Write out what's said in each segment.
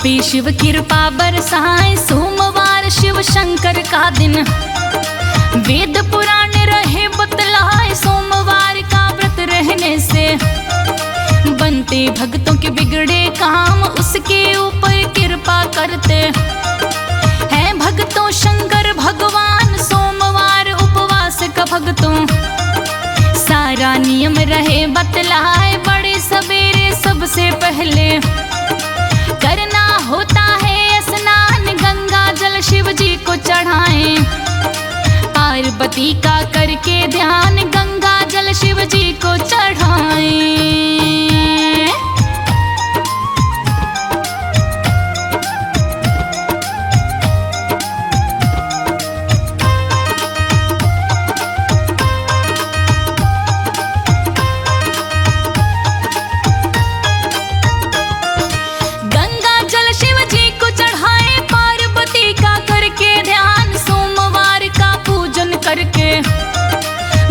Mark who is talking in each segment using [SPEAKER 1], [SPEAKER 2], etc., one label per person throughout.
[SPEAKER 1] पे शिव कृपा बरसाए, सोमवार शिव शंकर का दिन। वेद पुराण रहे बतलाए, सोमवार का व्रत रहने से बनते भक्तों के बिगड़े काम, उसके ऊपर कृपा करते हैं भक्तों शंकर भगवान। सोमवार उपवास का भक्तों सारा नियम रहे बतलाए, बड़े सवेरे सबसे पहले करना होता है स्नान, गंगा जल शिव जी को चढ़ाएं। पार्वती का करके ध्यान, गंगा जल शिव जी को चढ़ाएं।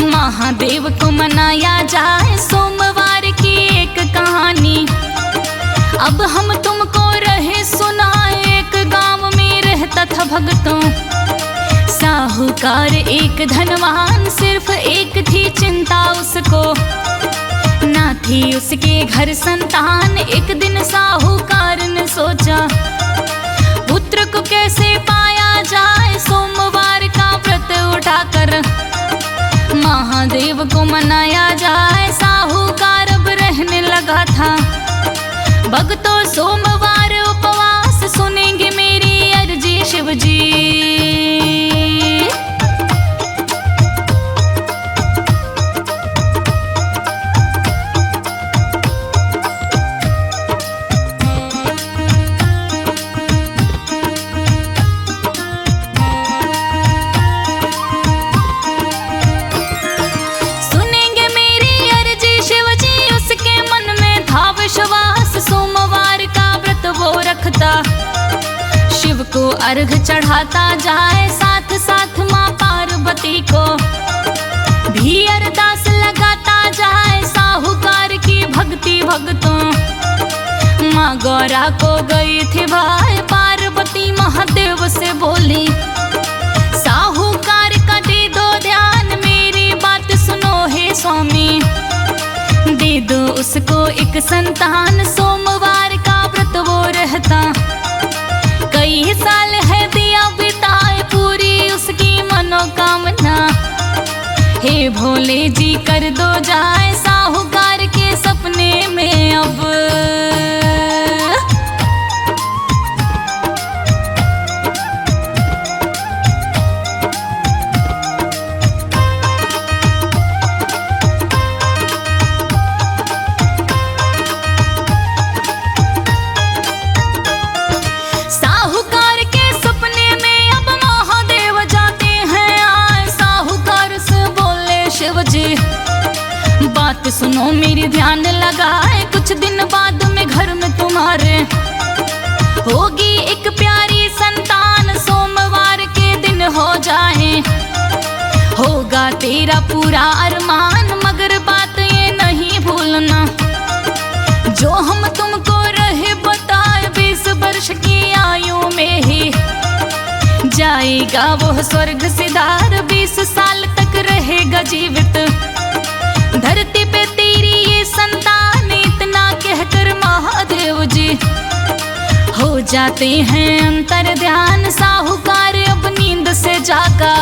[SPEAKER 1] महादेव को मनाया जाए, सोमवार की एक कहानी अब हम तुमको रहे सुनाए। एक गांव में रहता था भक्तों साहूकार एक धनवान, सिर्फ एक थी चिंता उसको, ना थी उसके घर संतान। एक दिन साहूकार ने सोचा पुत्र को कैसे पाया जाए, सोमवार का व्रत उठाकर महादेव को मनाया जाए। साहूकार अब रहने लगा था भक्तों सोमवार उपवास, सुनेंगे मेरी अर्जी शिव जी। शिव को अर्घ चढ़ाता जाए, साथ साथ माँ पार्वती को भी अरदास लगाता जाए। साहूकार की भक्ति भक्तों माँ गौरा को गई थी भाई, पार्वती महादेव से बोली साहूकार का दे दो ध्यान, मेरी बात सुनो हे स्वामी, दे दो उसको एक संतान। सोमवार का व्रत वो रहता कई साल है दिया बिताए, पूरी उसकी मनोकामना हे भोले जी कर दो जाए। साहूकार के सपने में अब बात सुनो मेरी ध्यान लगाए, कुछ दिन बाद में घर में तुम्हारे होगी एक प्यारी संतान। सोमवार के दिन हो जाए होगा तेरा पूरा अरमान, मगर बात ये नहीं भूलना जो हम तुमको रहे बताए, 20 वर्ष की आयु में ही जाएगा वो स्वर्ग सिधार। 20 साल तक रहेगा जीवित धरती पे तेरी ये संतान, इतना कहकर महादेव जी हो जाते हैं अंतर ध्यान। साहूकार अब नींद से जागा,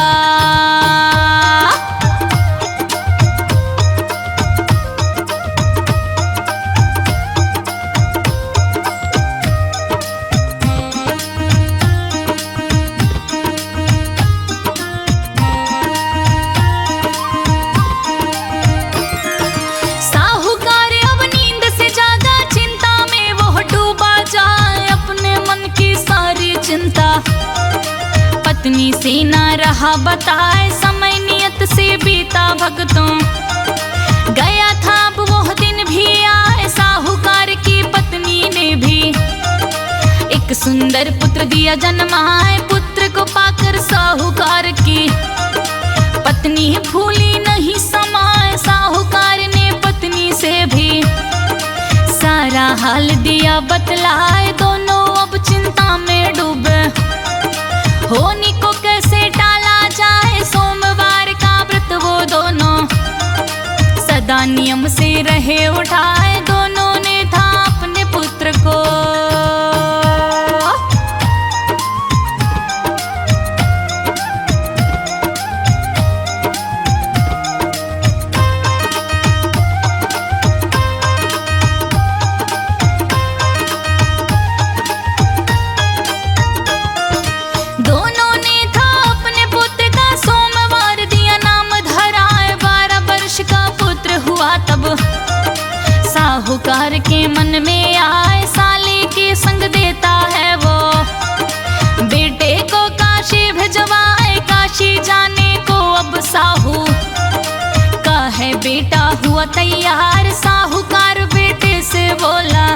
[SPEAKER 1] पत्नी से ना रहा बताए, समय नियत से बीता भक्तों गया था अब वो दिन भी आए। साहूकार की पत्नी ने भी एक सुंदर पुत्र दिया जन्माए, पुत्र को पाकर साहूकार की पत्नी भूली नहीं समाए। साहूकार ने पत्नी से भी सारा हाल दिया बतलाए, दोनों अब नियम से रहे उठाए, दोनों ने था अपने पुत्र को। दोनों ने था अपने पुत्र का सोमवार दिया नाम धराए, 12 वर्ष का पुत्र हुआ तब। साहूकार के मन में आए, साले के संग देता है वो, बेटे को काशी भिजवाए, काशी जाने को अब साहू का है बेटा हुआ तैयार। साहूकार बेटे से बोला,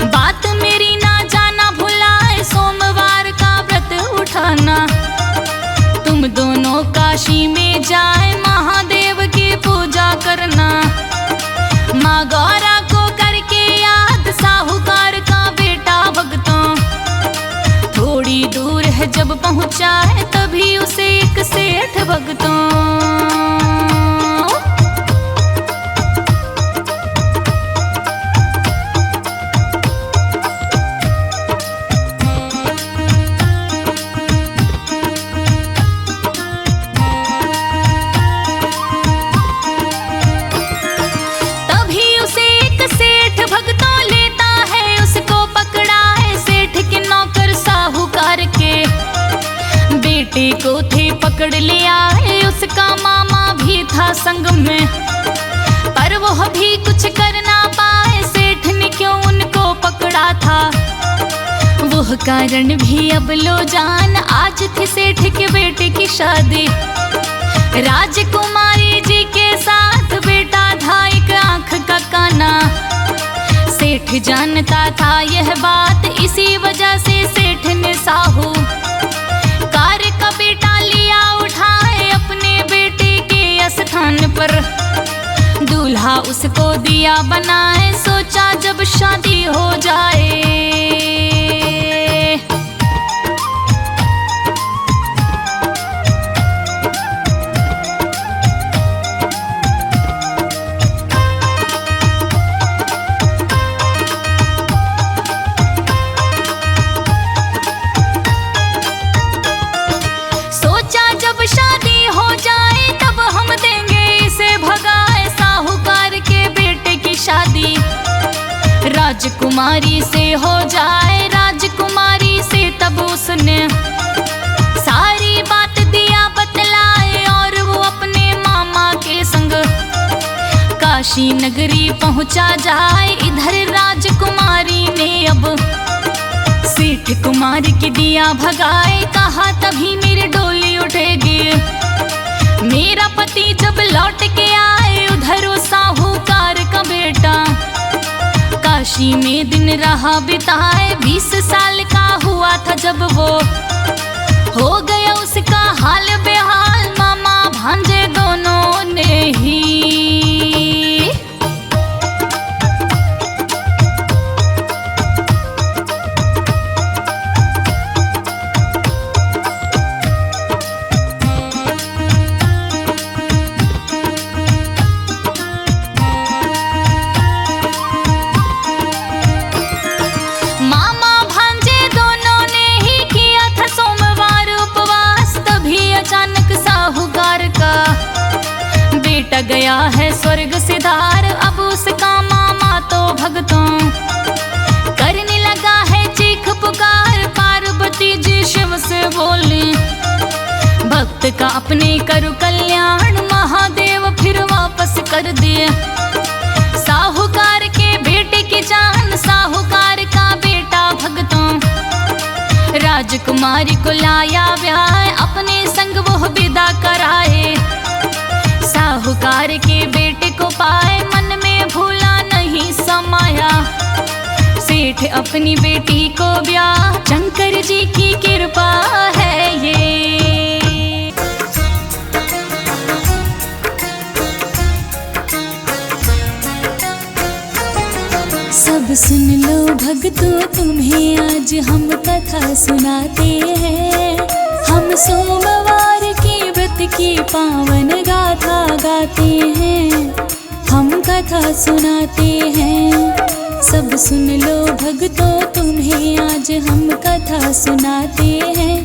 [SPEAKER 1] बात मेरी ना जाना भुलाए, सोमवार का व्रत उठाना, तुम दोनों काशी में जाए, महादेव की पूजा करना। माँ गौरा को करके याद, साहूकार का बेटा भगतों, थोड़ी दूर है जब पहुँचा है, तभी उसे एक सेठ भगतों। बेटे को थे पकड़ ले आए, उसका मामा भी था संग में, पर वह भी कुछ कर ना पाए, सेठ ने क्यों उनको पकड़ा था वह कारण भी अब लो जान। आज थी सेठ के बेटे की शादी, राजकुमारी जी के साथ, बेटा था एक आंख का काना। सेठ जानता था यह बात, इसी वजह से सेठ ने साहू का बेटा लिया उठाए, अपने बेटे के स्थान पर दूल्हा उसको दिया बनाए, सोचा जब शादी हो जाए। शादी हो जाए तब हम देंगे इसे भगाए, साहूकार के बेटे की शादी राजकुमारी से हो जाए। राजकुमारी से तब उसने सारी बात दिया बतलाए, और वो अपने मामा के संग काशी नगरी पहुंचा जाए। इधर राजकुमारी ने अब सेठ कुमार की दिया भगाए, कहा तभी मेरी डोली उठेगी, मेरा पति जब लौट के आए। उधर वो साहूकार का बेटा काशी में दिन रहा बिताए, 20 साल का हुआ था जब वो हो गया उसका हाल बेहाल, मामा भांजे दोनों ने ही गया है स्वर्ग सिधार। अब उसका मामा तो भगतों करने लगा है चीख पुकार, पार्वती जी शिव से बोली भक्त का अपने करो कल्याण, महादेव फिर वापस कर दिए साहूकार के बेटे की जान। साहूकार का बेटा भगतों राजकुमारी को लाया ब्याह, अपने संग वो विदा कराए। साहूकार के बेटे को पाए, मन में भूला नहीं समाया, सेठ अपनी बेटी को ब्याह, शंकर जी की कृपा है ये। सब सुन लो भक्तों, तुम्हें आज हम कथा सुनाते हैं। हम सोमवार के व्रत की पावन गाथा गाते हैं। कथा सुनाते हैं। सब सुन लो भक्तों, तुम्हें आज हम कथा सुनाते हैं।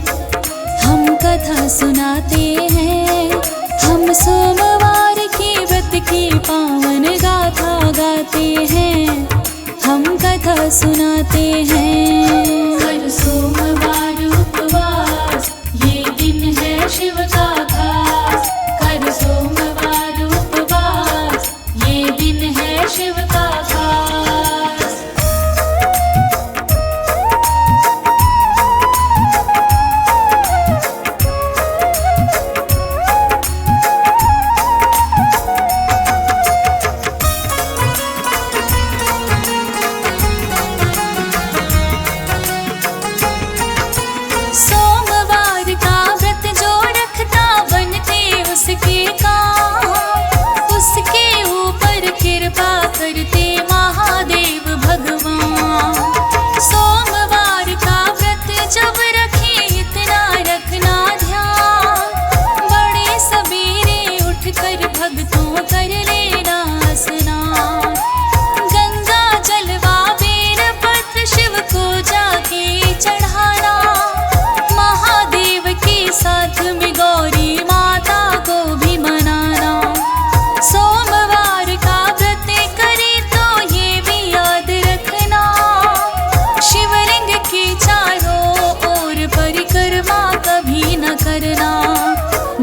[SPEAKER 1] हम कथा सुनाते हैं। हम सोमवार के व्रत की पावन गाथा गाते हैं। हम कथा सुनाते हैं। हर सोमवार उपवास, ये दिन है शिव का खास। हर सोमवार उपवास, ये दिन है शिव का खास। सोमवार का व्रत जो रखता, बनते उसके काम। उसके ऊपर कृपा करते महादेव भगवान। सोमवार का व्रत जब रखे, इतना रखना ध्यान। बड़े सबेरे उठकर भक्तों कर लेना स्नान। गंगा जलवा बेल पत्र शिव को जाके चढ़ाना। महादेव के साथ में गौरी माता को भी मनाना। सोमवार का व्रत करे तो ये भी याद रखना, शिवलिंग के चारों ओर परिक्रमा कभी न करना।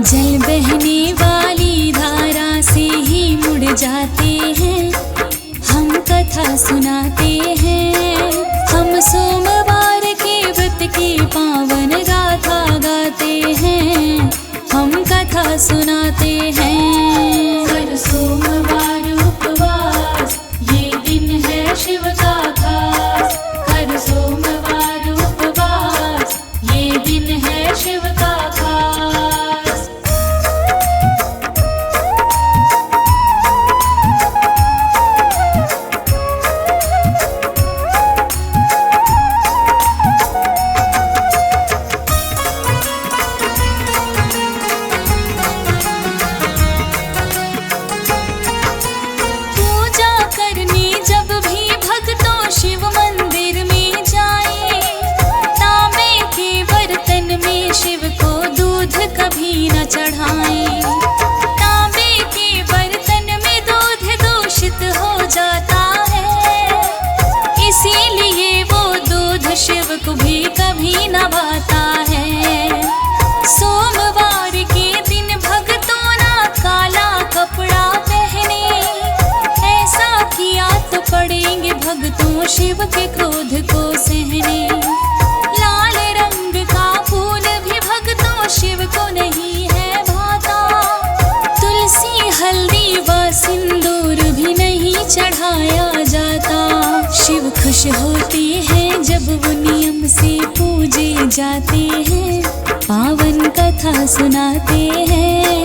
[SPEAKER 1] जल बहने वाली धारा से ही मुड़ जाते हैं। हम कथा सुनाते हैं। हम सोमवार के व्रत की पावन गाथा गाते हैं। हम कथा सुनाते हैं। हर सोमवार उपवास, ये दिन है शिव का खास। हर सोमवार उपवास, ये दिन है शिव का खास। पूजा करने जब भी भक्तों शिव मंदिर में जाए, तांबे के बर्तन में शिव को दूध कभी न चढ़ाएं। तांबे के बर्तन में दूध दूषित हो जाता है, इसीलिए वो दूध शिव को भी कभी न भाता है। सोमवार के दिन भक्तों ना काला कपड़ा पहने, ऐसा किया तो पड़ेंगे भक्तों शिव के क्रोध को सहने। लाल रंग का फूल भी भक्तों शिव को नहीं है भाता। तुलसी हल्दी व सिंदूर भी नहीं चढ़ाया जाता। शिव खुश होते हैं जब वो नियम से पूजे जाते हैं। पावन कथा सुनाते हैं।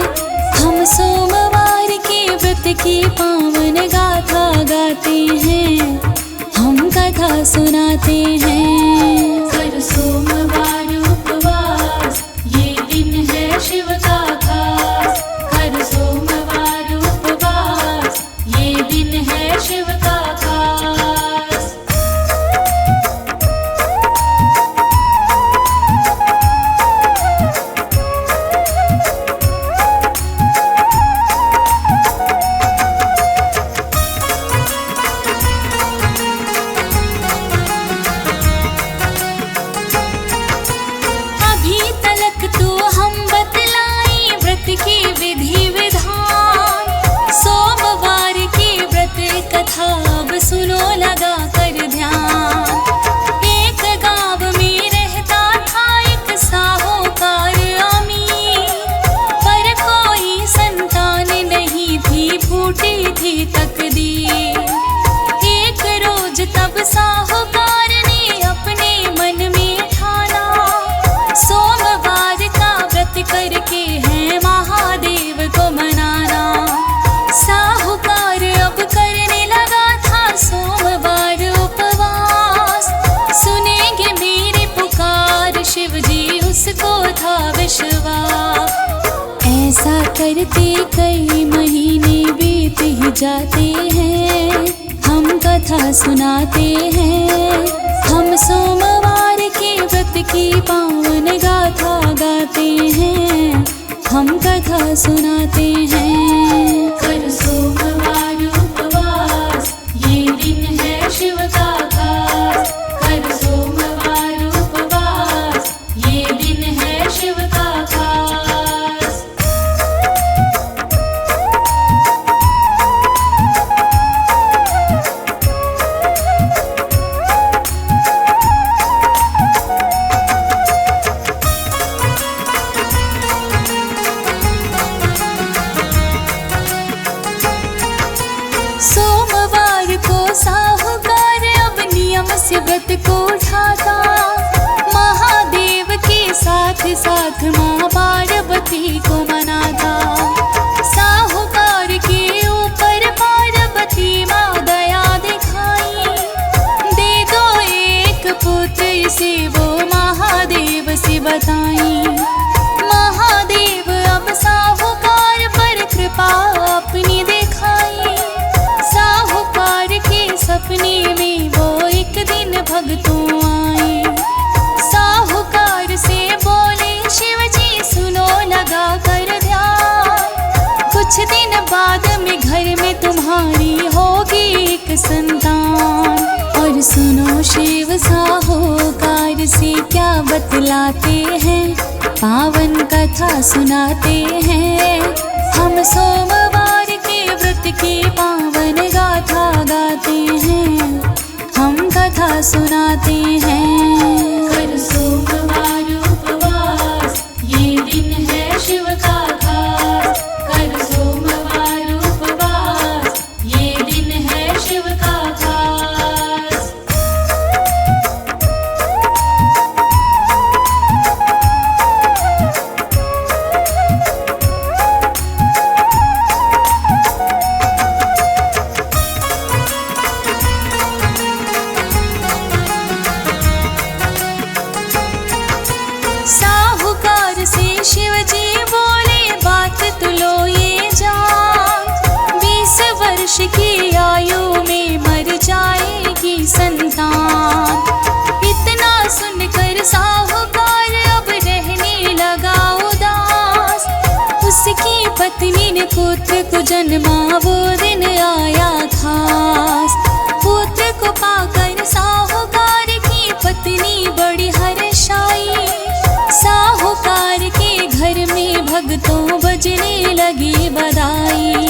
[SPEAKER 1] हम सोमवार के व्रत की पावन गाथा गाते हैं। हम कथा सुनाते हैं। हर सोमवार उपवास, ये दिन है शिव का खास। हर सोमवार उपवास, ये दिन है शिव का खास। अभी तलक तो हम बतलाई व्रत की विधि विधान। सोमवार की व्रत कथा अब सुनो लगा कर ध्यान। एक गांव में रहता था एक साहूकार अमीर, पर कोई संतान नहीं थी, फूटी थी तकदीर। एक रोज तब साहूकार ने अपने मन में ठाना, सोमवार का व्रत करके है महादेव को मनाना। साहूकार अब करने लगा था सोमवार उपवास। सुनेंगे मेरी पुकार शिव जी, उसको था विश्वास। ऐसा करते कई महीने बीत बीत ही जाते हैं, हम कथा सुनाते हैं। हम सोमवार के व्रत की पावन गाथा गाते हैं, हम कथा सुनाते हैं। कर सोमवार उपवास, ये दिन है शिव का खास। कर सोमवार उपवास, ये दिन है शिव का खास। सोमवार को साहूकार अब नियम से व्रत को उठाता, महादेव के साथ साथ माँ पार्वती को मनाता। साहूकार के ऊपर पार्वती माँ दया दिखाई, दे दो एक पुत्र इसे वो महादेव से बताई। महादेव अब साहूकार पर कृपा अपनी दिखाई। साहूकार के सपने में वो एक दिन भक्तों आए। साहूकार से बोले शिव जी सुनो लगा कर ध्यान, कुछ दिन बाद में घर में तुम्हारी होगी एक संतान। और सुनो शिव साहूकार से क्या बतलाते हैं, पावन कथा सुनाते हैं। हम सोमवार के व्रत की पावन गाथा गाते हैं, हम कथा सुनाते हैं। कर सोमवार उपवास, ये दिन है शिव का खास। कर सोमवार उपवास, ये दिन है शिव का खास। साहूकार से शिव जी बोले बात तुलो ये जान, 20 वर्ष की आयु में मर जाएगी संतान। इतना सुनकर साहूकार अब रहने लगा उदास। उसकी पत्नी ने पुत्र को जन्मा वो दिन आया खास। पुत्र को पाकर साहूकार की पत्नी बड़ी हर्षाई। साहूकार के घर में भक्तों बजने लगी बधाई।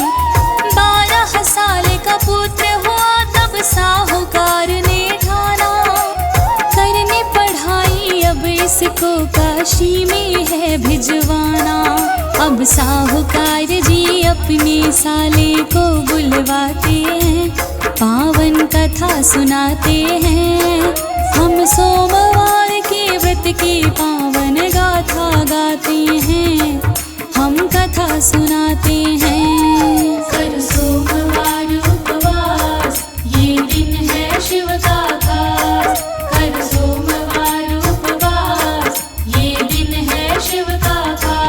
[SPEAKER 1] 12 साल का पुत्र हुआ तब साहूकार ने ठाना, करने पढ़ाई अब इसको काशी में है भिजवाना। अब साहूकार जी अपने साले को बुलवाते हैं, पावन कथा सुनाते हैं। हम सोमवार के व्रत की पावन गाथा गाते हैं, हम कथा सुनाते हैं। कर सोमवार उपवास, ये दिन है शिव का खास। कर सोमवार उपवास, ये दिन है शिव का खास।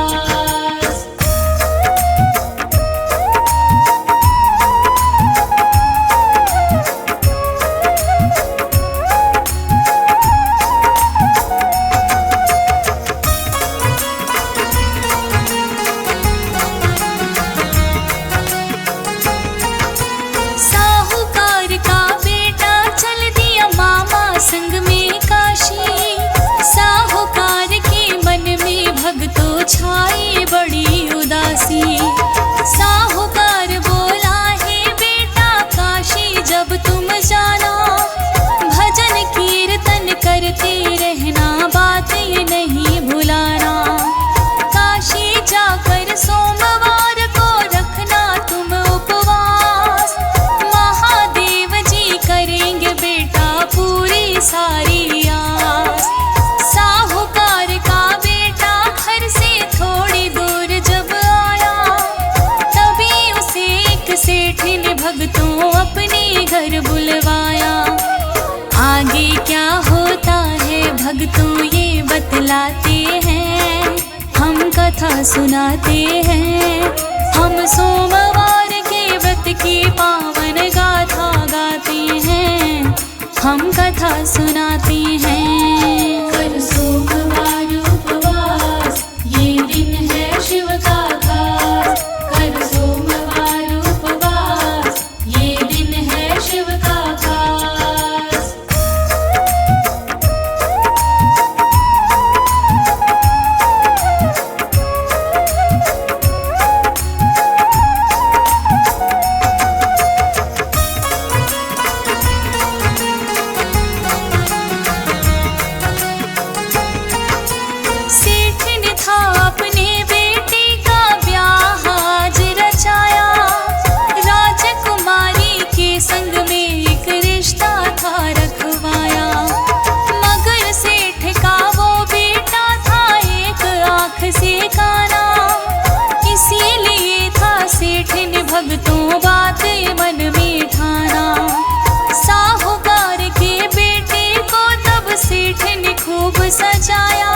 [SPEAKER 1] साहूकार का बेटा चल दिया मामा संग में काशी। साहूकार के मन में भक्तों छाई बड़ी उदासी। साहूकार बोला है बेटा काशी जब तुम जाना, भजन कीर्तन करते रहना बात ये नहीं भुलाना। काशी जाकर सोमवार को रखना तुम उपवास, महादेव जी करेंगे बेटा पूरी सारी आस। साहूकार का बेटा घर से थोड़ी दूर जब आया, तभी उसे एक सेठ ने भक्तों अपने घर बुलवाया। आगे क्या होता है भक्तों ये बतलाते हैं, हम कथा सुनाते हैं। हम सोमवार के व्रत व्रत की पावन गाथा गाते हैं, हम कथा सुनाते हैं।
[SPEAKER 2] कर सोमवार उपवास, ये दिन है शिव का खास। कर सोमवार उपवास, ये दिन है शिव का खास।
[SPEAKER 1] सेठ ने था अपने बेटे का ब्याह आज रचाया, राजकुमारी के संग में एक रिश्ता था रखवाया। मगर सेठ का वो बेटा था एक आँख से काना, इसीलिए था सेठ ने भक्तों बात मन में ठाना। साहूकार के बेटे को तब सेठ ने खूब सजाया,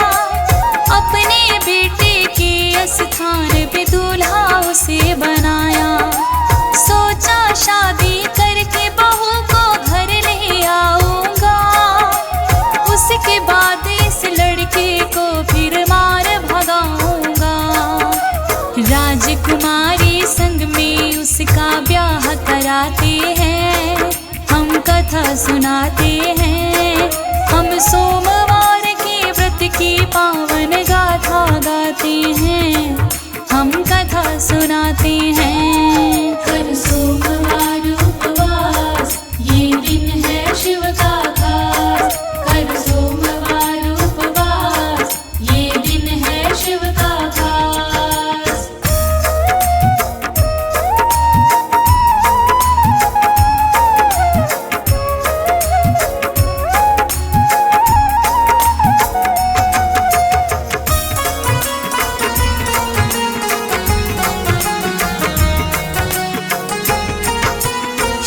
[SPEAKER 1] अपने बेटे के स्थान पे दूल्हा उसे बनाया। सोचा शादी करके बहू को घर ले आऊंगा, उसके बाद इस लड़के को फिर मार भगाऊंगा। राजकुमारी संग में उसका ब्याह कराते हैं, हम कथा सुनाते हैं। हम सोमवार के व्रत की पावन गाथा गाते हैं, हम कथा सुनाते हैं।
[SPEAKER 2] कर सोमवार उपवास, ये दिन है शिव का खास। कर सोमवार उपवास, ये दिन है शिव का खास।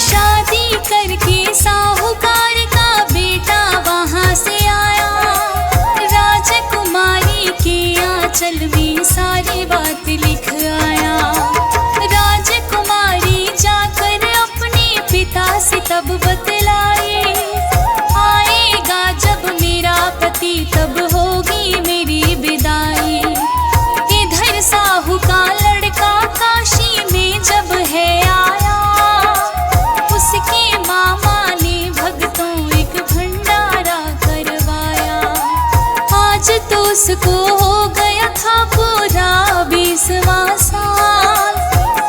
[SPEAKER 1] शादी करके साहूकार का बेटा वहां से आया, राजकुमारी के आंचल में सारी बात लिख आया। राजकुमारी जाकर अपने पिता से तब बतलाई, आएगा जब मेरा पति तब होगी मेरी विदाई। इधर साहू का लड़का काशी में जब है आया, उसके मामा ने भक्तों एक भंडारा करवाया। आज तो उसको हो गया था पूरा 20वां साल,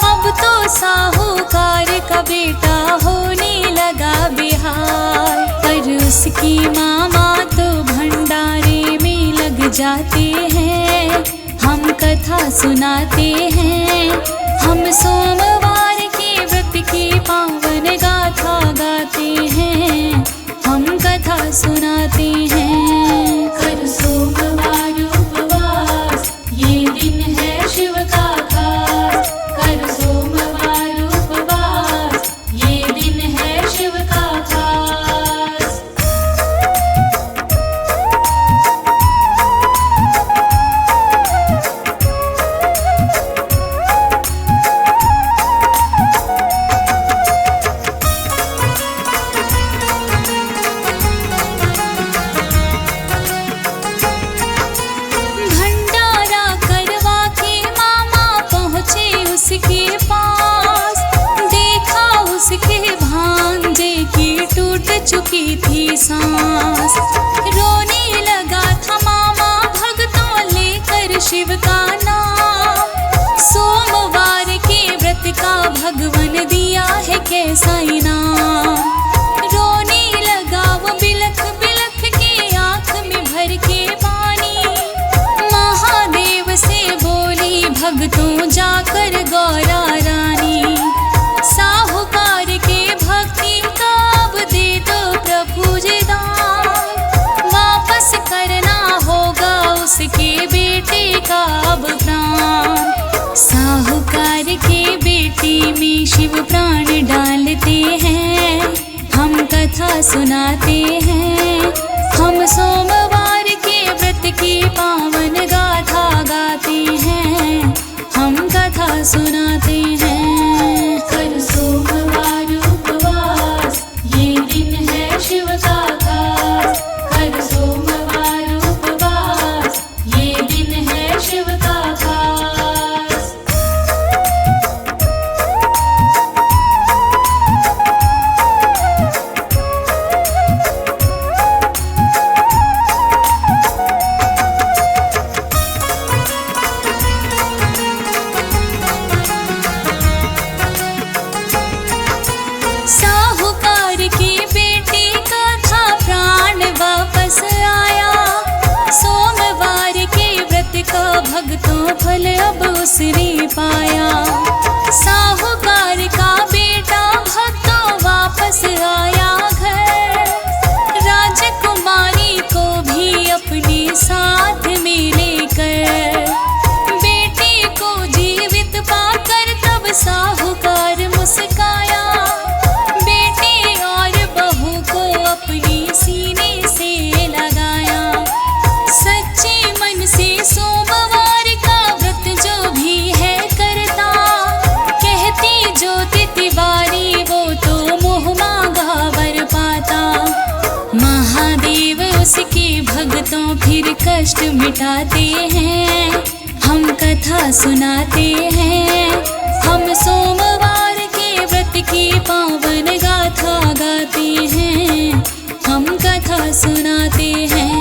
[SPEAKER 1] अब तो साहूकार का बेटा होने लगा बेहाल। पर उसकी मामा तो भंडारे में लग जाते हैं, हम कथा सुनाते हैं। हम सोमवार के व्रत की पावन गाथा गाते हैं, हम कथा सुनाते हैं।
[SPEAKER 2] कर सोमवार उपवास, ये दिन है शिव का खास। कर सोमवार उपवास, ये दिन है शिव का खास।
[SPEAKER 1] भंडारा करवा के मामा पहुँचे उसके पास, देखा उसके भांजे की टूट चुकी थी सांस। रोने लगा था मामा भक्तों लेकर शिव का नाम, सोमवार के व्रत का भगवन दिया है कैसा इनाम। रोने लगा वो बिलख बिलख के आँख में भर के पानी, महादेव से बोली भक्तों जाकर गौरा रानी। साहूकार के भक्ति का अब दे दो प्रभु जी दान, वापस करना होगा उसके बेटे का अब प्राण। साहूकार के बेटे में शिव प्राण डालते हैं, हम कथा सुनाते हैं। हम सोमवार के व्रत की पावन गाथा गाते हैं, हम कथा सुनाते हैं।
[SPEAKER 2] कर सो भक्तों फल अब उसने पाया। साहूकार का बेटा भक्तों वापस आया घर, राजकुमारी को भी अपने साथ में लेकर। बेटी को जीवित पाकर तब साहूकार मुस्काया, बेटी और बहू को अपने सीने से लगाया। सच्चे मन से सोमवार का व्रत जो भी है करता, कहती ज्योति तिवारी वो तो मोह मांगा वर पाता। महादेव उसके भक्तों फिर कष्ट मिटाते हैं, हम कथा सुनाते हैं। हम सोमवार के व्रत की पावन गाथा गाते हैं, हम कथा सुनाते हैं।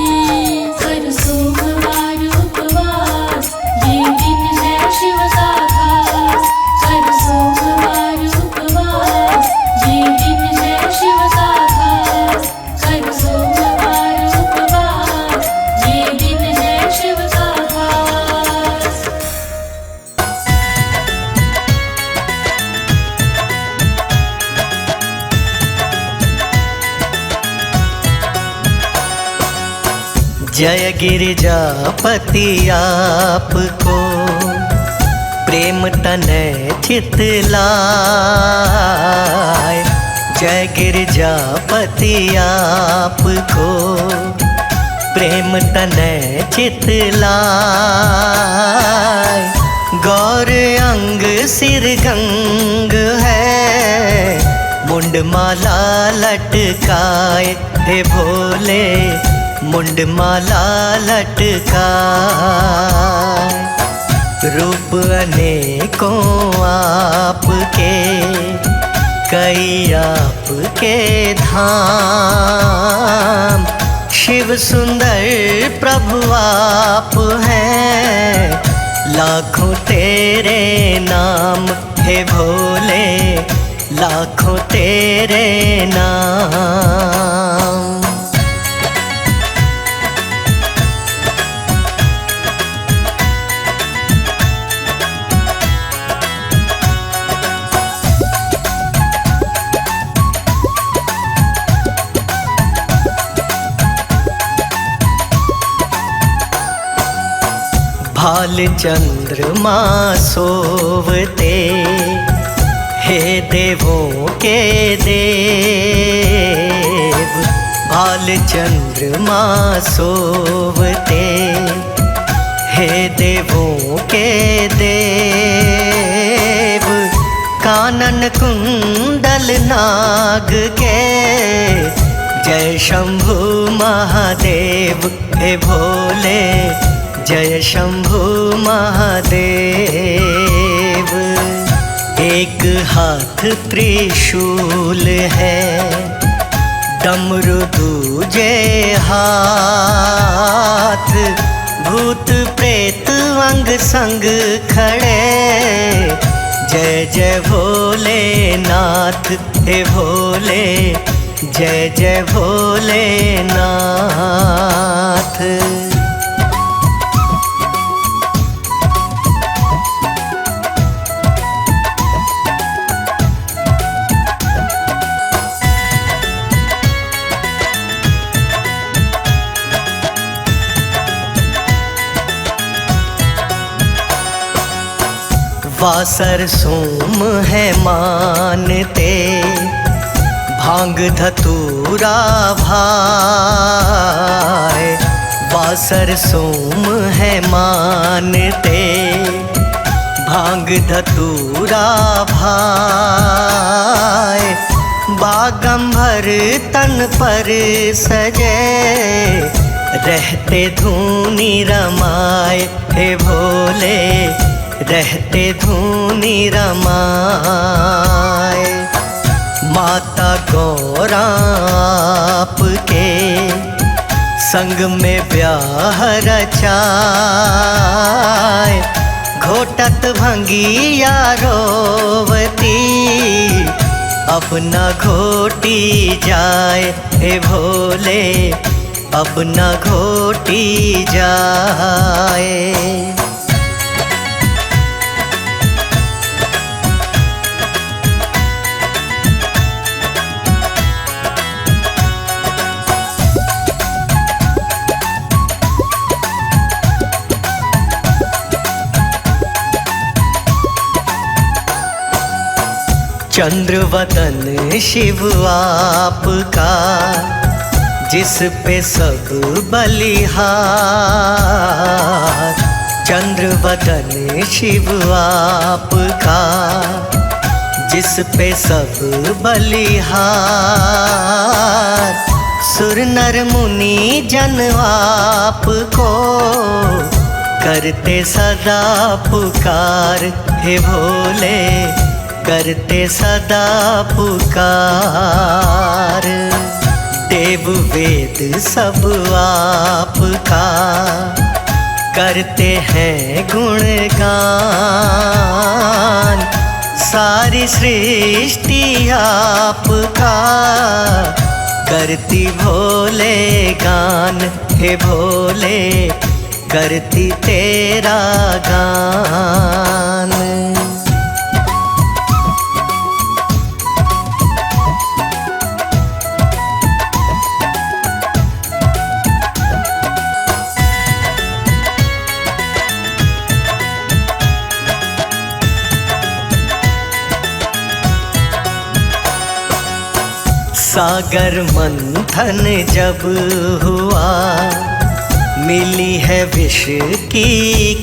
[SPEAKER 2] कर सोमवार उपवास, ये दिन है शिव का खास। कर सोमवार उपवास, ये दिन है शिव का खास। कर सोमवार उपवास, ये दिन है शिव का खास।
[SPEAKER 3] जय गिरिजापति आपको, प्रेम तनय चित लाय। जय गिरिजापति आपको, प्रेम तनय चित लाय। गौर अंग सिर गंग है, मुंडमाला लटकाए। हे भोले मुंडमाला लटकाए। रूप अनेकों आपके, कई आपके धाम। शिव सुंदर प्रभु आप हैं, लाखों तेरे नाम। हे भोले लाखों तेरे नाम। भाल चंद्रमा सोवते, हे देवों के देव। भाल चंद्रमा सोवते, हे देवों के देव। कानन कुंडल नाग के, जय शंभु महादेव। हे भोले जय शंभु महादेव। एक हाथ त्रिशूल है, डमरू दूजे हाथ। भूत प्रेत अंग संग खड़े, जय जय भोलेनाथ। हे भोले जय जय भोलेनाथ। वासर सोम है मानते, भांग धतूरा भाई। वासर सोम है मानते, भांग धतूरा भाई। बागंबर तन पर सजे, रहते धूनी रमाए। हे भोले रहते धूनी रमाए। माता गौरा आपके, संग में ब्याह रचाए। घोटत भंगिया रोवती, अब न घोटी जाए। हे भोले अब न घोटी जाए। चंद्रवदन शिव आपका, जिस पे सब बलिहार। चंद्रवदन शिव आपका, जिस पे सब बलिहार। सुर नर मुनि जन आपको, करते सदा पुकार। हे भोले करते सदा पुकार। देव वेद सब आपका, करते हैं गुणगान। सारी सृष्टि आपका, करती भोले गान। हे भोले करती तेरा गान। सागर मंथन जब हुआ, मिली है विष की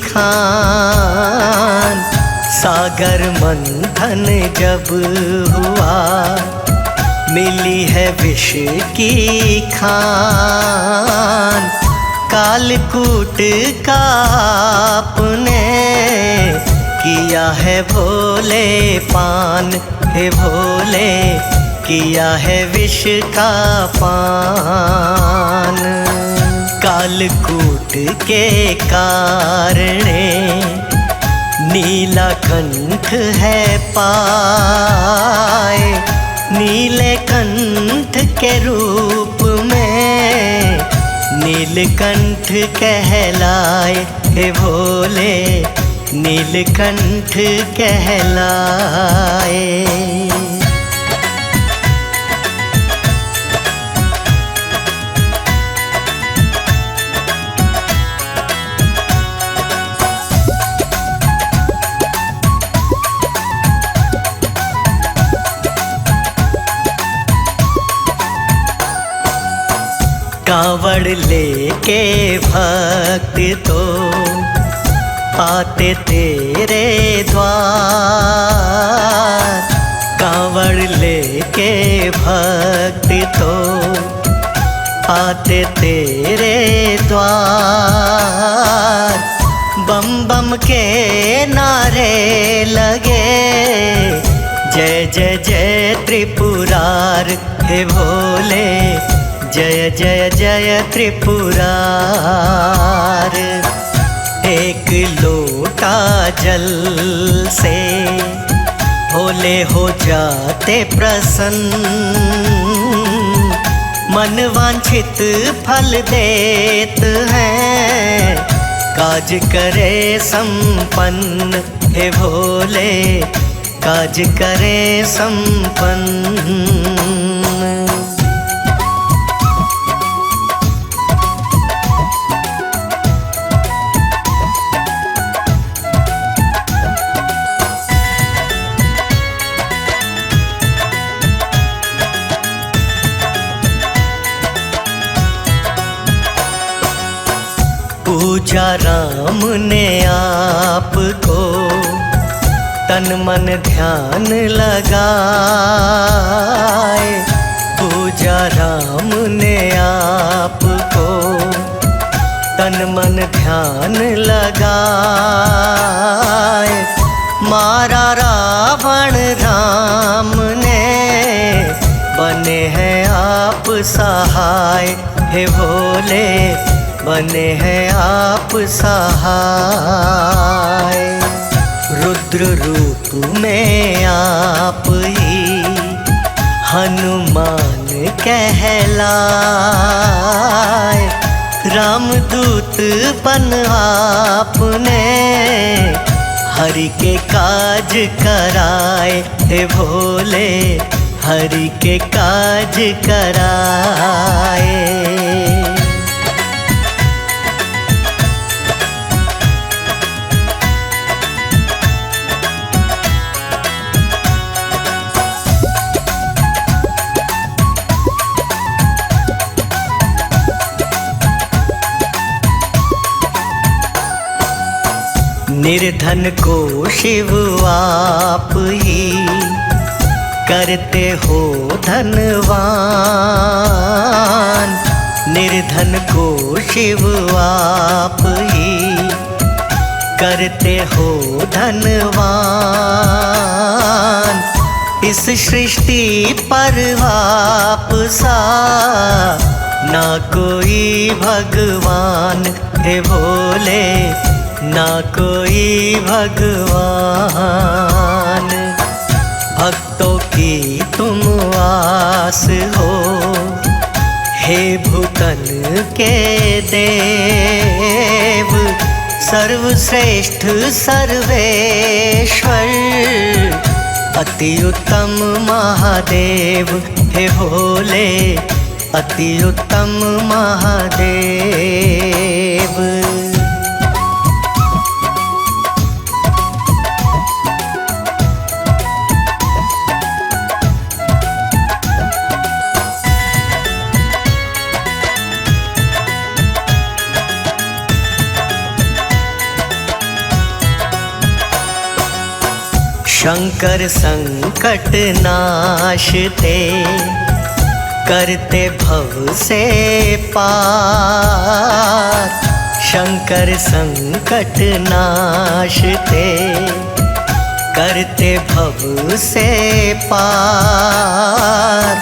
[SPEAKER 3] खान। सागर मंथन जब हुआ, मिली है विष की खान। कालकूट का आपने, किया है भोले पान। हे भोले किया है विष का पान। कालकूट के कारणे, नीलकंठ है पाए। नीले कंठ के रूप में, नीलकंठ कहलाए। हे भोले नीलकंठ कहलाए। कांवड़ लेके भक्त तो, आते तेरे द्वार। कांवड़ लेके भक्त तो, आते तेरे द्वार। बम बम के नारे लगे, जय जय जय त्रिपुरार। हे भोले जय जय जय त्रिपुरार। एक लोटा जल से, भोले हो जाते प्रसन्न। मन वांछित फल देत हैं, काज करे संपन्न। हे भोले काज करे संपन्न। पूजा राम ने आपको, तन मन ध्यान लगाए। पूजा राम ने आपको, तन मन ध्यान लगाए। मारा रावण राम ने, बने हैं आप सहाय। हे भोले बने हैं आप सहाय। रुद्र रूप में आप ही, हनुमान कहलाए। रामदूत बन आपने, हरि के काज कराए। हे भोले हरि के काज कराए। निर्धन को शिव आप ही करते हो धनवान। निर्धन को शिव आप ही करते हो धनवान। इस सृष्टि पर आप सा ना कोई भगवान हे भोले, ना कोई भगवान। भक्तों की तुम आस हो, हे भूतन के देव। सर्वश्रेष्ठ सर्वेश्वर अति उत्तम महादेव हे भोले, अति उत्तम महादेव। शंकर संकट नाशते करते भव से पार। शंकर संकट नाशते करते भव से पार।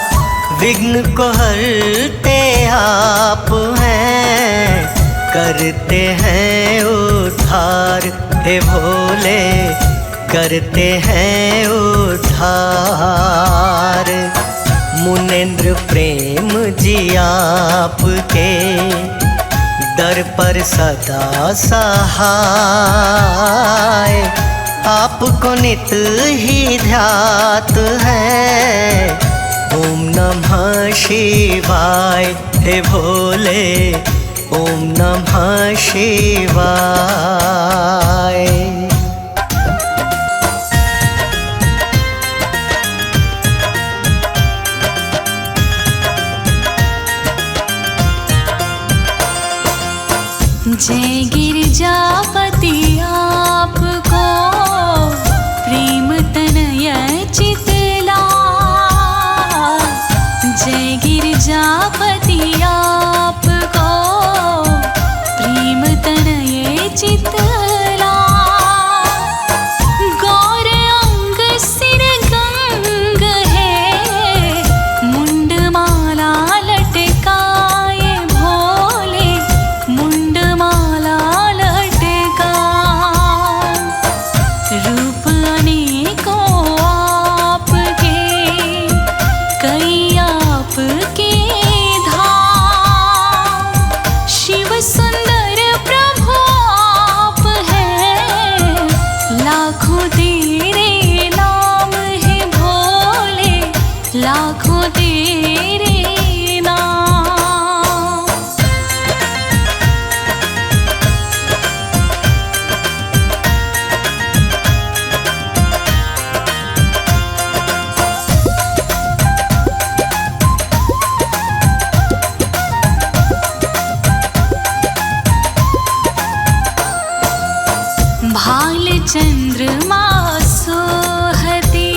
[SPEAKER 3] विघ्न को हरते आप हैं, करते हैं उद्धार हे भोले, करते हैं उद्धार। मुनेंद्र प्रेम जी आपके दर पर सदा सहाय। आपको नित ही ध्यात है, ओम नमः शिवाय हे भोले, ओम नमः शिवाय।
[SPEAKER 2] जय गिरिजापति आपको प्रेम तनय चितला। जय गिरिजापति आपको प्रेम तनय चितला। गौर अंग सिर गंग है, मुंडमाला लटकाए भोले, मुंडमाला लटका। रूप अनेकों आपके, कई आपके धाम। शिव सुंदर प्रभु आप हैं, लाखों तेरे नाम है भोले, लाखों तेरे नाम। भाल चंद्रमा सोहते,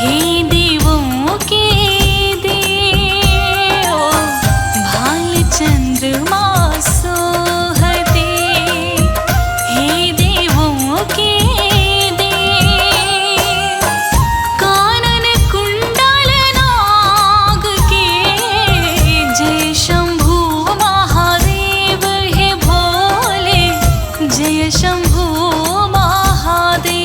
[SPEAKER 2] हे देवों के देव। भाल चंद्रमा सोहते, हे देवों के देव। कानन कुंडल नाग के, जय शंभु महादेव हे भोले, जय शंभु महादेव।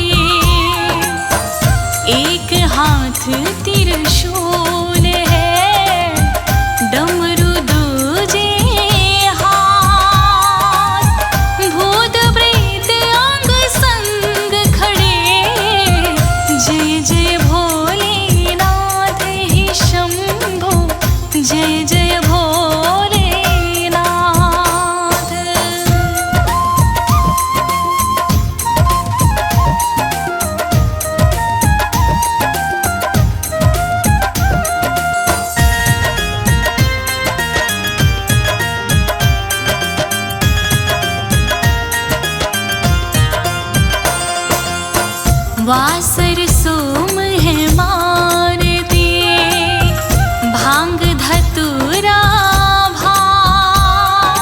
[SPEAKER 2] वासर सोम है मारते भांग धतूरा भांग।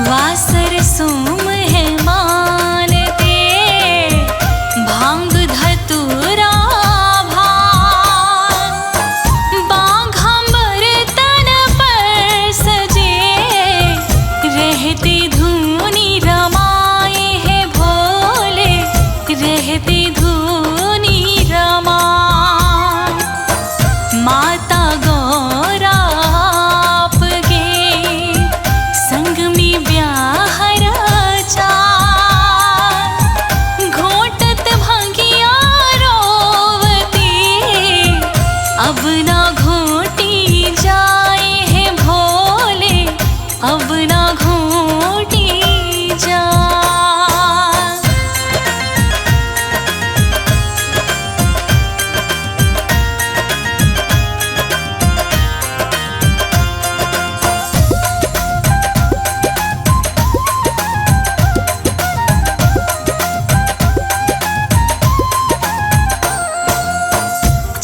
[SPEAKER 2] वासर सोम है मारते भांग धतूरा भांग। बाघंबर तन पर सजे रहते धूनी रमाए है भोले रहते धूनी रमाए। माता गौरा आपके संग में ब्याह रचा। घोटत भंगिया रोवती अब ना घोटी जाए है भोले अब ना घोटी जाए।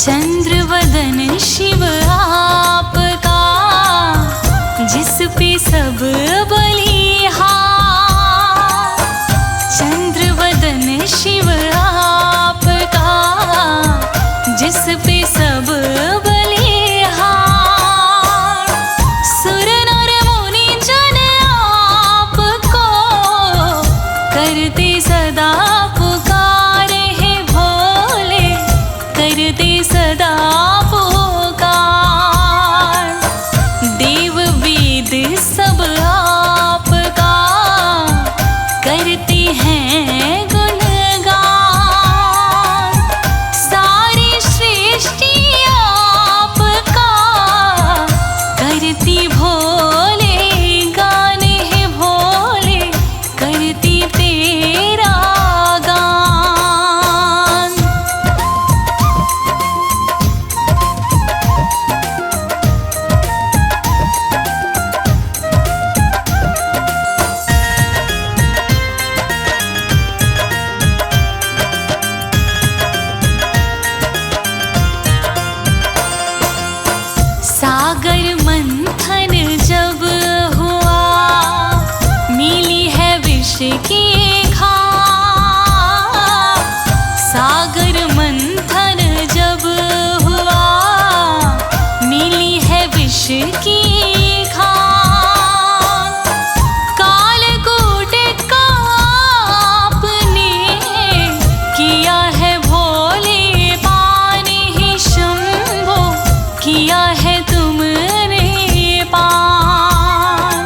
[SPEAKER 2] चंद्रवदन शिव आपका जिस पे सब बलिहार। चंद्रवदन शिव आपका जिस पे सब बलिहार। सुर नर मुनि जन आपको करते सदा पुकार है भोले करते सदा पुकार। देव वेद सब आपका करते हैं गुणगान। सारी सृष्टि आपका करती भोले गान है भोले करती तेरा गान। सागर मंथन जब हुआ मिली है विष की खान। सागर मंथन जब हुआ मिली है विष की खान। कालकूट का आपने किया है भोले पान ही शंभो किया है तुमने पान।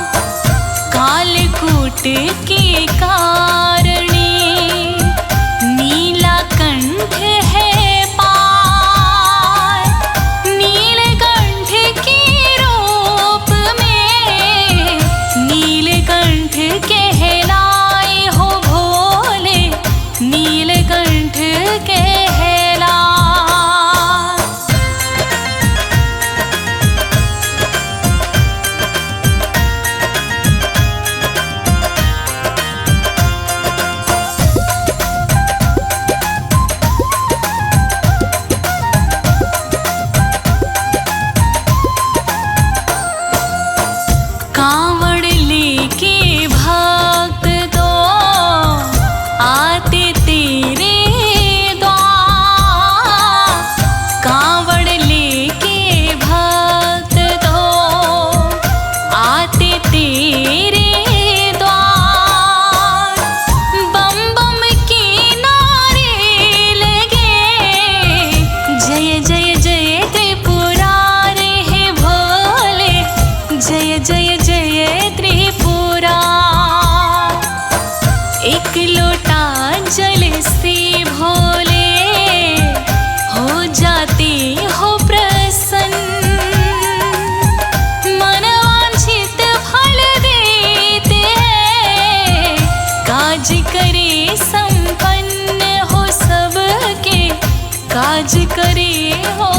[SPEAKER 2] कालकूट के कारणे नीलकंठ है पार। नीलकंठ के रूप में नीलकंठ कहलाए हो भोले नीलकंठ कहलाए। कांवड़ लेके भक्त तो आते तेरे द्वार। कांवड़ लेके भक्त तो आते तेरे द्वार। बम बम के नारे लगे जय जय जय त्रिपुरारे है भोले जय जय जय त्रिपुरा। एक लोटा जल से भोले हो जाते हो प्रसन्न। मनवांछित फल देते हैं काज करे संपन्न हो सबके काज करे हो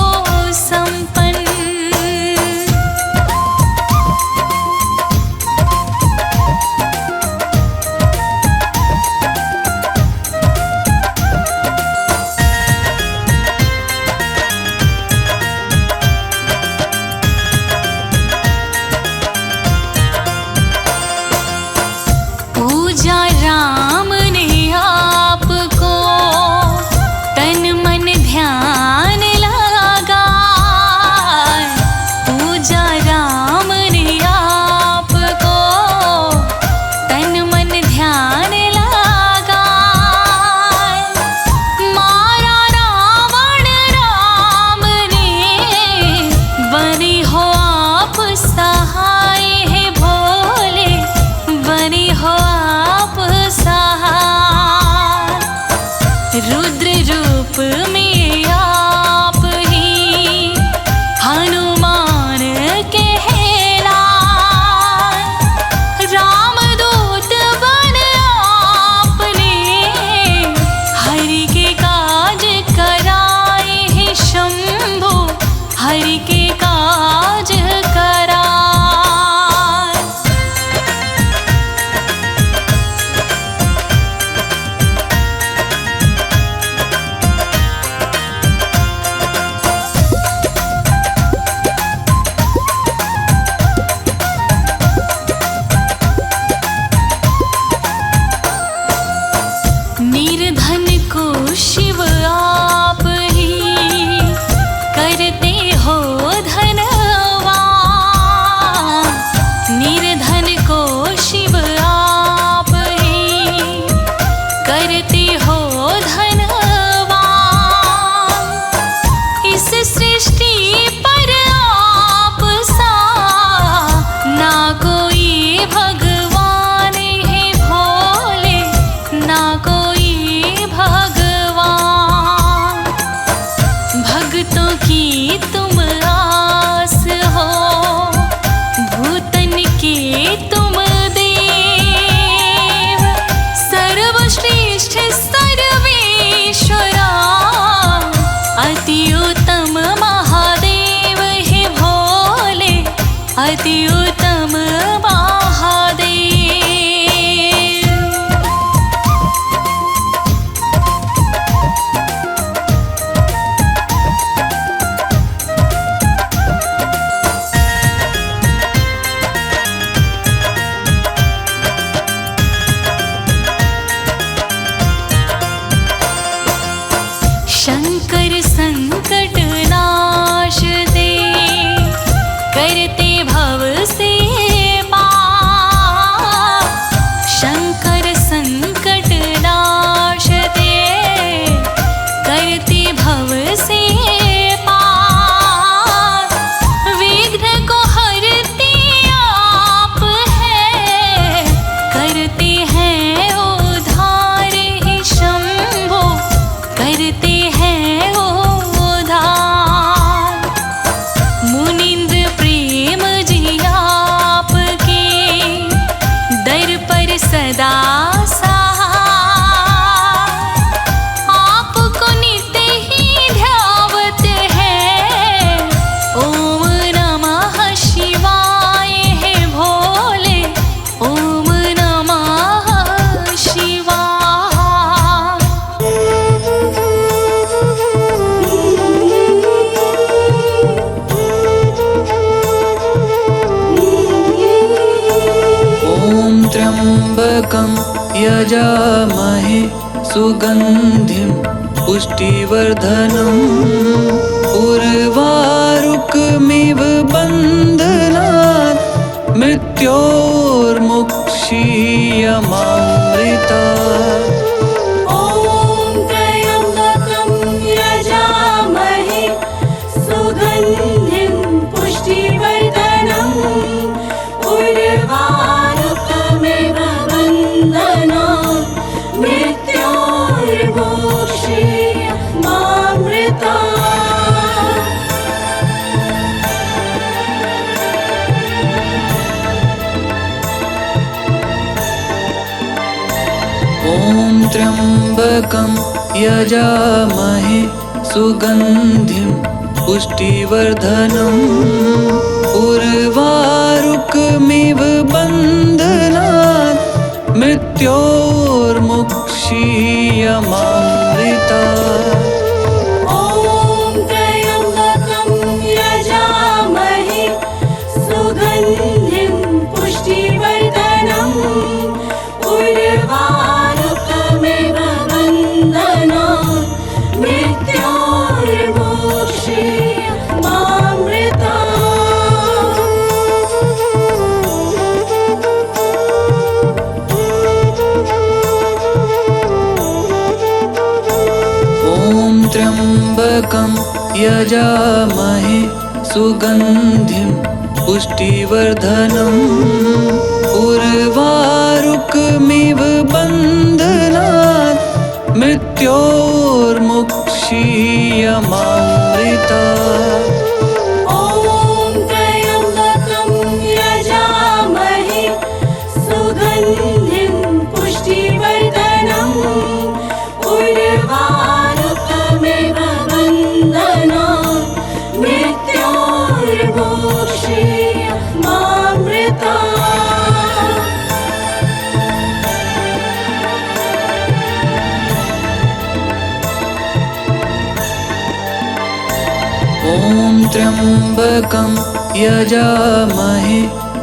[SPEAKER 2] संपन्न। निर्धन को शिव आप ही करते हो धनवान। निर्धन को शिव आप ही करते हो धनवान। इस सृष्टि पर आप सा ना कोई भगवान है भोले, ना कोई भगवान। भक्तों की तुम आस हो, भूतन के तुम देव। सर्वश्रेष्ठ सर्वेश्वरा अति उत्तम महादेव है भोले, अति उत्तम महादेव। शंकर संकट नाश दे, करते भव से पार। शंकर संकट नाश दे, करते भव से पार। विघ्न को हरते आप हैं, करते हैं उद्धार हे शंभो, करते हैं उद्धार। मुनीन्द्र प्रेम जी आपके दर पर सदा सहाय। आपको नित्य ही ध्यावत है, ओम नमः शिवाय है भोले, ओम नमः शिवाय।
[SPEAKER 4] ॐ त्र्यम्बकं यजामहे सुगन्धिं पुष्टिवर्धनम् उर्वारुकमिव बन्धनात् मृत्योर्मुक्षीयमामृतात्।
[SPEAKER 2] ॐ त्र्यम्बकं यजामहे सुगन्धिं पुष्टिवर्धनम् उर्वारुकमिव बन्धनात् मृत्योर्मुक्षीयमामृतात्।
[SPEAKER 4] ॐ त्र्यम्बकं यजामहे सुगन्धिं पुष्टिवर्धनम् उर्वारुकमिव बन्धनात् मृत्योर्मुक्षीयमामृतात्।
[SPEAKER 2] ॐ त्र्यम्बकं यजामहे सुगन्धिं पुष्टिवर्धनम् उर्वारुकमिव बन्धनात्
[SPEAKER 4] त्र्यम्बकं यजामहे सुगन्धिं पुष्टिवर्धनम् उर्वारुकमिव बन्धनात् मृत्योर्मुक्षीयमामृतात्।
[SPEAKER 2] ॐ त्र्यम्बकं यजामहे सुगन्धिं पुष्टिवर्धनम् उर्वारुकमिव बन्धनात् मृत्योर्मुक्षीयमामृतात्।
[SPEAKER 4] ॐ त्र्यम्बकं यजामहे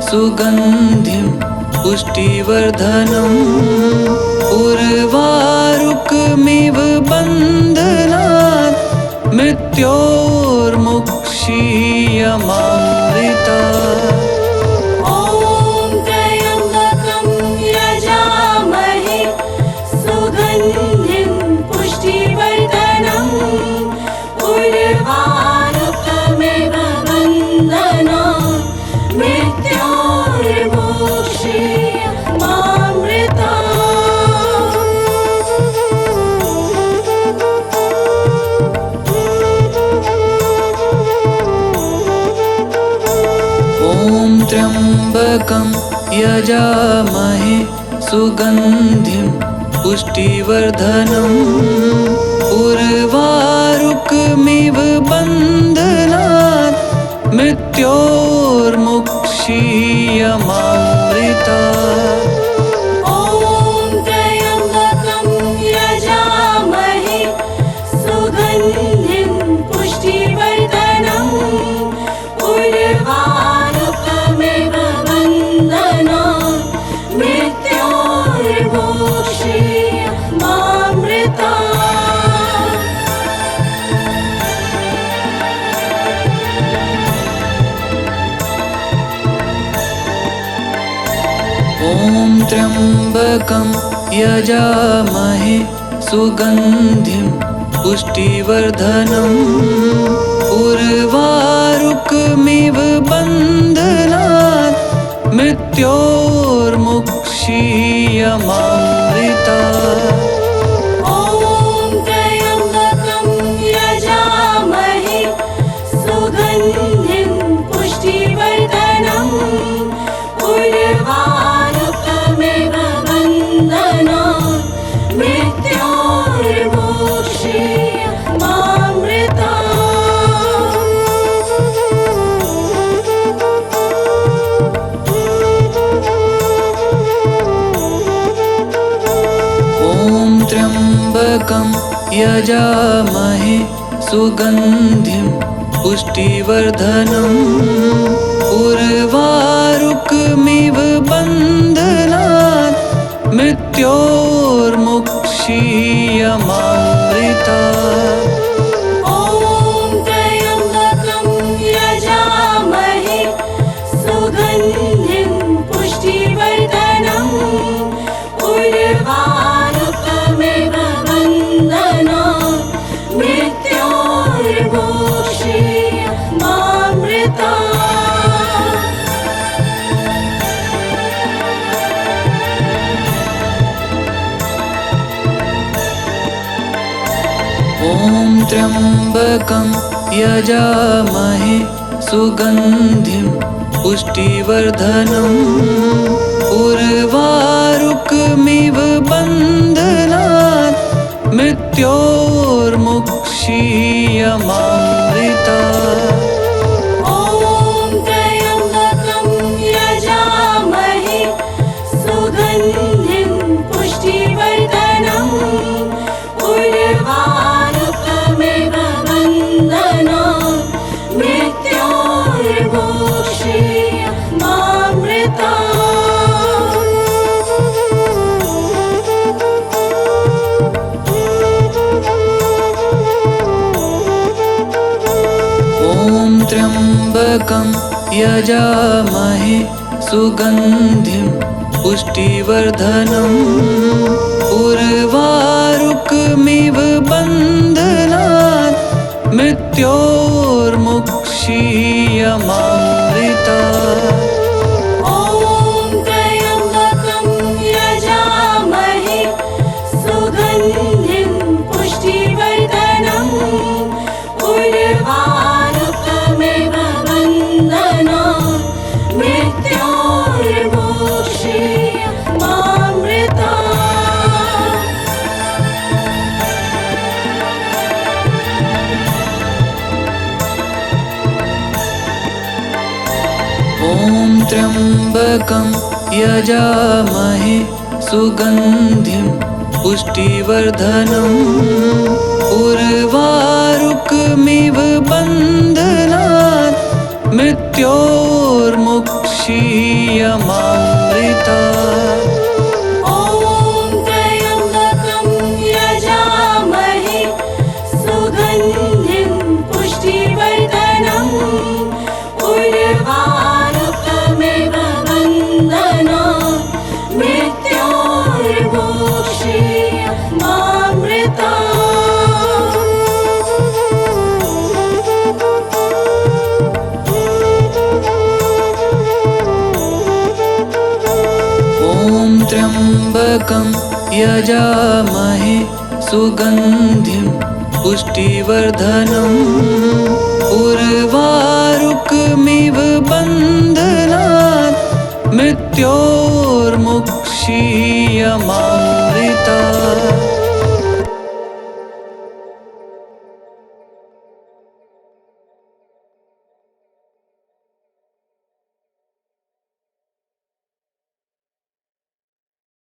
[SPEAKER 4] सुगन्धिं पुष्टिवर्धनम् उर्वारुकमिव यजामहे सुगन्धिं पुष्टिवर्धनम् उर्वारुकमिव बन्धनात् मृत्योर्मुक्षीयमामृतात्।
[SPEAKER 2] ॐ त्र्यम्बकं यजामहे सुगन्धिं पुष्टिवर्धनम् उर्वारुकमिव बन्धनात् मृत्योर्मुक्षीयमामृतात्।
[SPEAKER 4] ॐ त्र्यम्बकं यजामहे सुगन्धिं पुष्टिवर्धनम् उर्वारुकमिव बन्धनात् मृत्योर्मुक्षीयमामृतात्।
[SPEAKER 2] ॐ त्र्यम्बकं यजामहे सुगन्धिं पुष्टिवर्धनम् उर्वारुकमिव बन्धनात्
[SPEAKER 4] त्र्यम्बकं यजामहे सुगन्धिं पुष्टिवर्धनम् उर्वारुकमिव बन्धनात् मृत्योर्मुक्षीयमामृतात्।
[SPEAKER 2] ॐ त्र्यम्बकं यजामहे सुगन्धिं पुष्टिवर्धनम् उर्वारुकमिव बन्धनात् मृत्योर्मुक्षीयमामृतात्।
[SPEAKER 4] ॐ त्र्यम्बकं यजामहे सुगन्धिं पुष्टिवर्धनम् उर्वारुकमिव बन्धनात् मृत्योर्मुक्षीयमामृतात्।
[SPEAKER 2] ॐ त्र्यम्बकं यजामहे सुगन्धिं पुष्टिवर्धनम् उर्वारुकमिव बन्धनात् मृत्योर्मुक्षीयमामृतात्।
[SPEAKER 4] ॐ त्र्यम्बकं यजामहे सुगन्धिं पुष्टिवर्धनम् उर्वारुकमिव बन्धनात् मृत्योर्मुक्षीयमामृतात्।
[SPEAKER 2] ॐ त्र्यम्बकं यजामहे सुगन्धिं पुष्टिवर्धनम् उर्वारुकमिव बन्धनात् मृत्योर्मुक्षीयमामृतात्।
[SPEAKER 4] ॐ त्र्यम्बकं यजामहे सुगन्धिं पुष्टिवर्धनम् उर्वारुकमिव बन्धनात् मृत्योर्मुक्षीयमामृतात्।
[SPEAKER 2] ॐ त्र्यम्बकं यजामहे सुगन्धिं पुष्टिवर्धनम् उर्वारुकमिव बन्धनात् मृत्योर्मुक्षीयमामृतात्।
[SPEAKER 4] ॐ त्र्यम्बकं यजामहे सुगन्धिं पुष्टिवर्धनम् उर्वारुकमिव बन्धनात् मृत्योर्मुक्षीयमामृता।